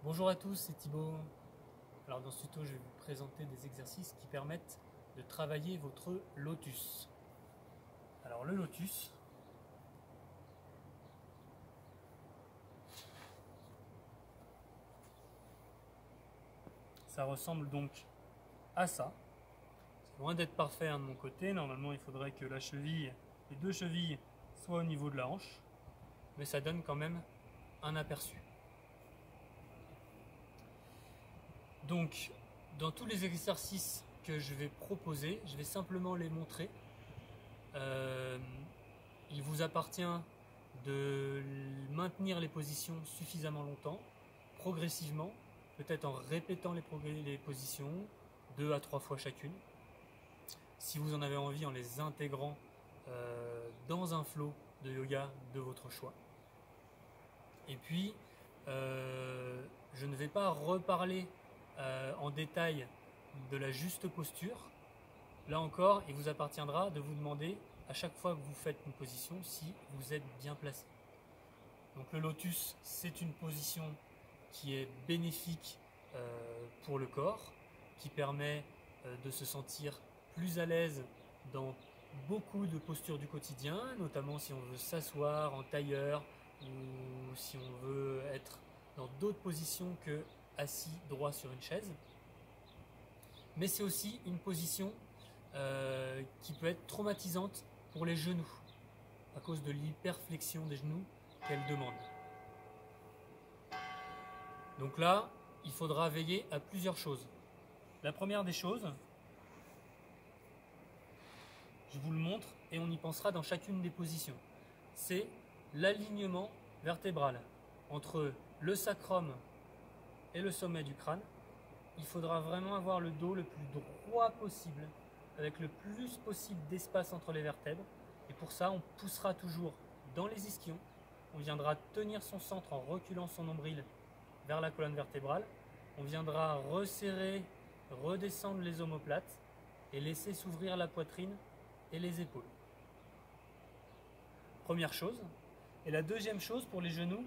Bonjour à tous, c'est Thibaut. Alors dans ce tuto, je vais vous présenter des exercices qui permettent de travailler votre lotus. Alors le lotus, ça ressemble donc à ça. C'est loin d'être parfait de mon côté. Normalement, il faudrait que la cheville, les deux chevilles soient au niveau de la hanche, mais ça donne quand même un aperçu. Donc, dans tous les exercices que je vais proposer, je vais simplement les montrer. Il vous appartient de maintenir les positions suffisamment longtemps, progressivement, peut-être en répétant les positions 2 à 3 fois chacune. Si vous en avez envie, en les intégrant dans un flow de yoga de votre choix. Et puis, je ne vais pas reparler en détail de la juste posture. Là encore, il vous appartiendra de vous demander à chaque fois que vous faites une position si vous êtes bien placé. Donc le lotus, c'est une position qui est bénéfique pour le corps, qui permet de se sentir plus à l'aise dans beaucoup de postures du quotidien, notamment si on veut s'asseoir en tailleur ou si on veut être dans d'autres positions que assis droit sur une chaise. Mais c'est aussi une position qui peut être traumatisante pour les genoux à cause de l'hyperflexion des genoux qu'elle demande. Donc là, il faudra veiller à plusieurs choses. La première des choses, je vous le montre et on y pensera dans chacune des positions, c'est l'alignement vertébral entre le sacrum et le sommet du crâne. Il faudra vraiment avoir le dos le plus droit possible, avec le plus possible d'espace entre les vertèbres. Et pour ça, on poussera toujours dans les ischions. On viendra tenir son centre en reculant son nombril vers la colonne vertébrale. On viendra resserrer, redescendre les omoplates et laisser s'ouvrir la poitrine et les épaules. Première chose. Et la deuxième chose, pour les genoux,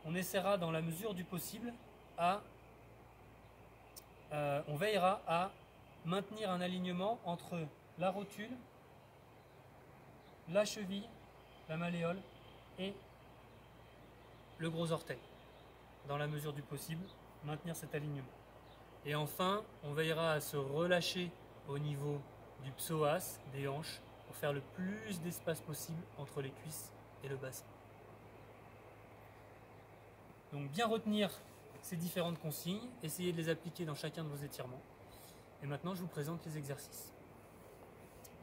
on essaiera dans la mesure du possible on veillera à maintenir un alignement entre la rotule, la cheville, la malléole et le gros orteil. Dans la mesure du possible, maintenir cet alignement. Et enfin, on veillera à se relâcher au niveau du psoas, des hanches, pour faire le plus d'espace possible entre les cuisses et le bassin. Donc bien retenir ces différentes consignes, essayez de les appliquer dans chacun de vos étirements. Et maintenant, je vous présente les exercices.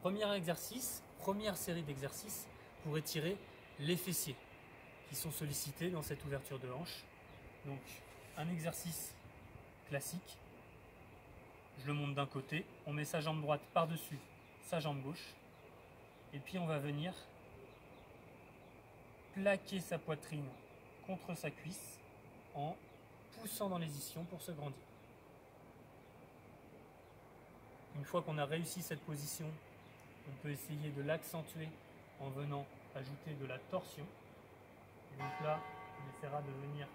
Premier exercice, première série d'exercices pour étirer les fessiers qui sont sollicités dans cette ouverture de hanche. Donc, un exercice classique. Je le monte d'un côté, on met sa jambe droite par-dessus sa jambe gauche. Et puis, on va venir plaquer sa poitrine contre sa cuisse en poussant dans les ischions pour se grandir. Une fois qu'on a réussi cette position, on peut essayer de l'accentuer en venant ajouter de la torsion. Et donc là, on essaiera de venir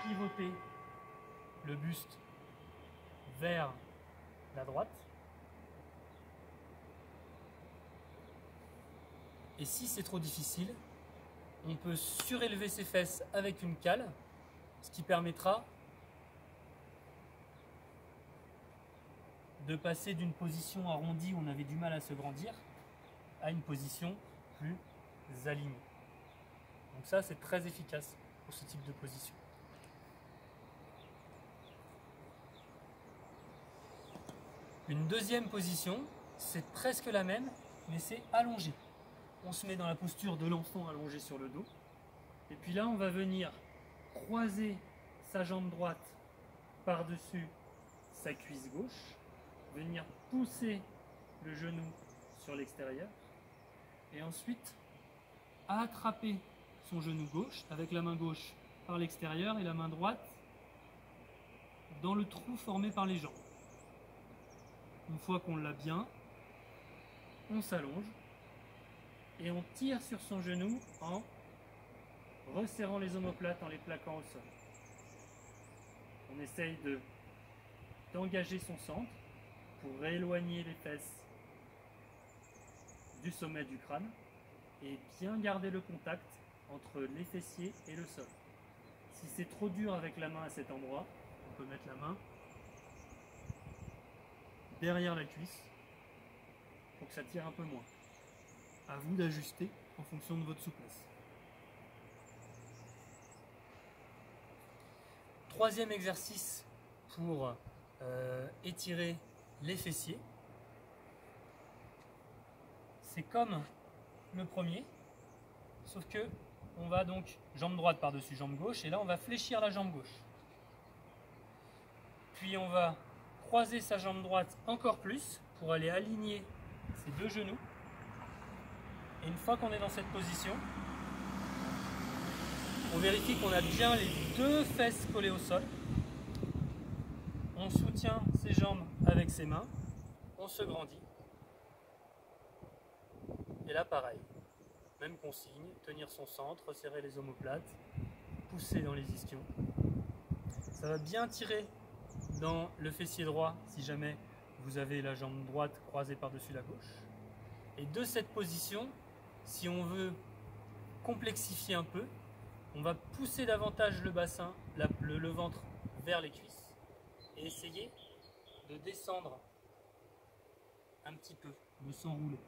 pivoter le buste vers la droite. Et si c'est trop difficile, on peut surélever ses fesses avec une cale, ce qui permettra de passer d'une position arrondie où on avait du mal à se grandir à une position plus alignée. Donc ça, c'est très efficace pour ce type de position. Une deuxième position, c'est presque la même, mais c'est allongé. On se met dans la posture de l'enfant allongé sur le dos. Et puis là, on va venir croiser sa jambe droite par-dessus sa cuisse gauche, venir pousser le genou sur l'extérieur et ensuite attraper son genou gauche avec la main gauche par l'extérieur et la main droite dans le trou formé par les jambes. Une fois qu'on l'a bien, on s'allonge et on tire sur son genou en resserrant les omoplates, en les plaquant au sol. on essaye d'engager son centre pour éloigner les fesses du sommet du crâne et bien garder le contact entre les fessiers et le sol. Si c'est trop dur avec la main à cet endroit, on peut mettre la main derrière la cuisse pour que ça tire un peu moins. À vous d'ajuster en fonction de votre souplesse. Troisième exercice pour étirer les fessiers. C'est comme le premier, sauf que on va donc jambe droite par-dessus jambe gauche, et là on va fléchir la jambe gauche. Puis on va croiser sa jambe droite encore plus pour aller aligner ses deux genoux. Et une fois qu'on est dans cette position, on vérifie qu'on a bien les deux fesses collées au sol. On soutient ses jambes avec ses mains, on se grandit. Et là pareil, même consigne, tenir son centre, resserrer les omoplates, pousser dans les ischions. Ça va bien tirer dans le fessier droit si jamais vous avez la jambe droite croisée par-dessus la gauche. Et de cette position, si on veut complexifier un peu, on va pousser davantage le bassin, le ventre vers les cuisses et essayer de descendre un petit peu, de s'enrouler,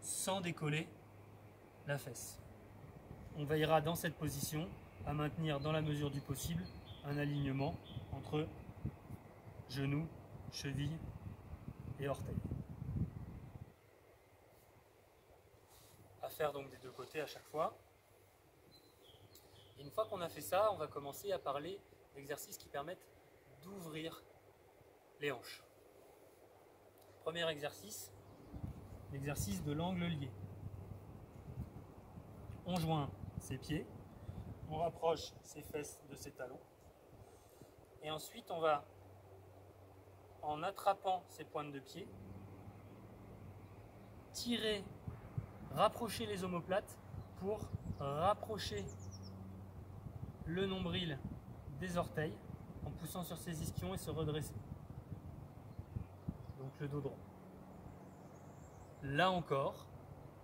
sans décoller la fesse. On veillera dans cette position à maintenir dans la mesure du possible un alignement entre genoux, chevilles et orteils. À faire donc des deux côtés à chaque fois. Et une fois qu'on a fait ça, on va commencer à parler d'exercices qui permettent d'ouvrir les hanches. Premier exercice, l'exercice de l'angle lié. On joint ses pieds, on rapproche ses fesses de ses talons, et ensuite on va, en attrapant ses pointes de pied, tirer, rapprocher les omoplates pour rapprocher le nombril des orteils en poussant sur ses ischions et se redresser. Donc le dos droit. Là encore,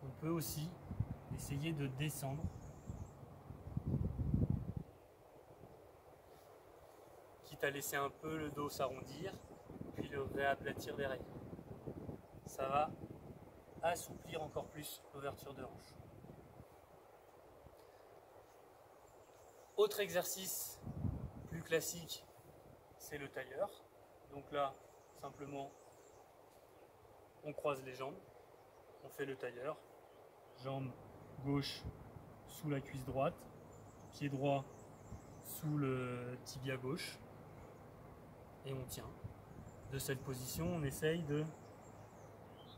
on peut aussi essayer de descendre quitte à laisser un peu le dos s'arrondir puis le réaplatir derrière. Ça va assouplir encore plus l'ouverture de hanche. Autre exercice plus classique, c'est le tailleur. Donc là, simplement, on croise les jambes, on fait le tailleur, jambe gauche sous la cuisse droite, pied droit sous le tibia gauche, et on tient. De cette position, on essaye de,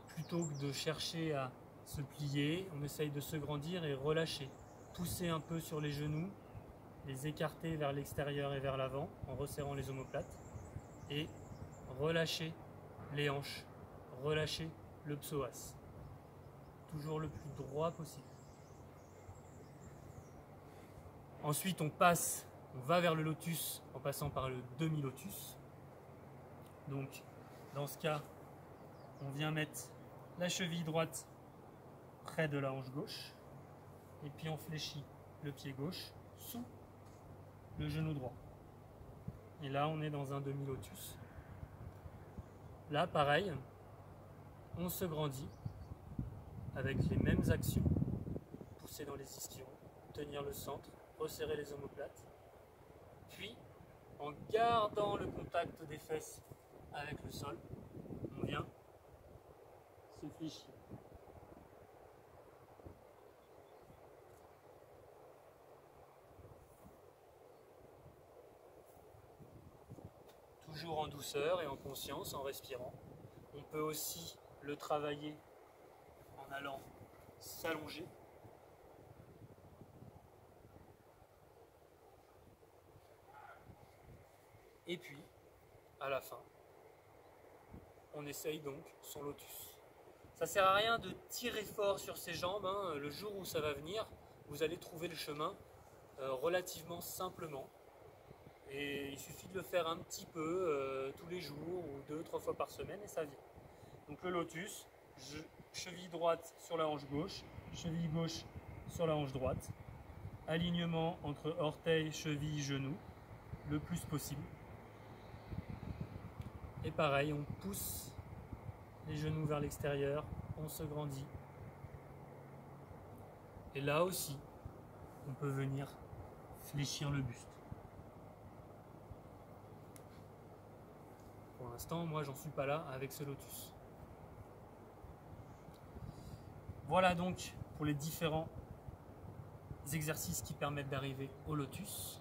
plutôt que de chercher à se plier, on essaye de se grandir et relâcher. Pousser un peu sur les genoux, les écarter vers l'extérieur et vers l'avant en resserrant les omoplates et relâcher les hanches, relâcher le psoas. Toujours le plus droit possible. Ensuite, on va vers le lotus en passant par le demi-lotus. Donc, dans ce cas, on vient mettre la cheville droite près de la hanche gauche et puis on fléchit le pied gauche sous le genou droit. Et là, on est dans un demi-lotus. Là, pareil, on se grandit avec les mêmes actions. Pousser dans les ischions, tenir le centre, resserrer les omoplates. Puis, en gardant le contact des fesses avec le sol, on vient se fléchir. Toujours en douceur et en conscience, en respirant. On peut aussi le travailler en allant s'allonger. Et puis, à la fin, on essaye donc son lotus. Ça ne sert à rien de tirer fort sur ses jambes, hein. Le jour où ça va venir, vous allez trouver le chemin relativement simplement. Et il suffit de le faire un petit peu tous les jours ou 2-3 fois par semaine et ça vient. Donc le lotus, cheville droite sur la hanche gauche, cheville gauche sur la hanche droite, alignement entre orteil, cheville, genou, le plus possible. Et pareil, on pousse les genoux vers l'extérieur, on se grandit. Et là aussi, on peut venir fléchir le buste. Pour l'instant, moi, j'en suis pas là avec ce lotus. Voilà donc pour les différents exercices qui permettent d'arriver au lotus.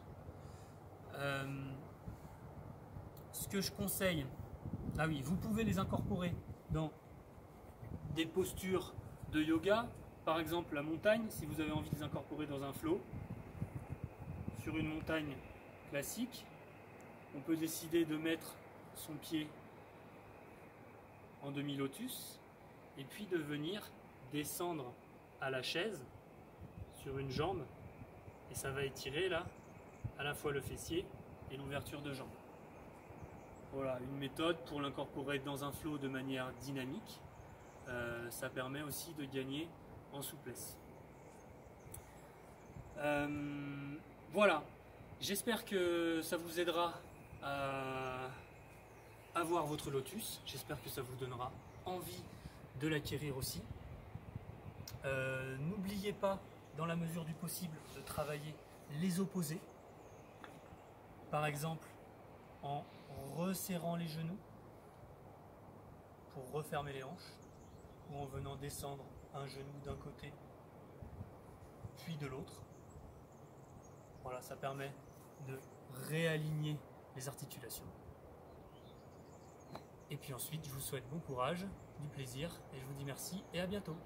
Ce que je conseille, ah oui, vous pouvez les incorporer dans des postures de yoga, par exemple la montagne, si vous avez envie de les incorporer dans un flow. Sur une montagne classique, on peut décider de mettre son pied en demi-lotus et puis de venir descendre à la chaise sur une jambe et ça va étirer là à la fois le fessier et l'ouverture de jambe. Voilà une méthode pour l'incorporer dans un flow de manière dynamique. Ça permet aussi de gagner en souplesse. Voilà, j'espère que ça vous aidera à avoir votre lotus. J'espère que ça vous donnera envie de l'acquérir aussi. N'oubliez pas, dans la mesure du possible, de travailler les opposés. Par exemple, en resserrant les genoux pour refermer les hanches, ou en venant descendre un genou d'un côté, puis de l'autre. Voilà, ça permet de réaligner les articulations. Et puis ensuite, je vous souhaite bon courage, du plaisir, et je vous dis merci et à bientôt.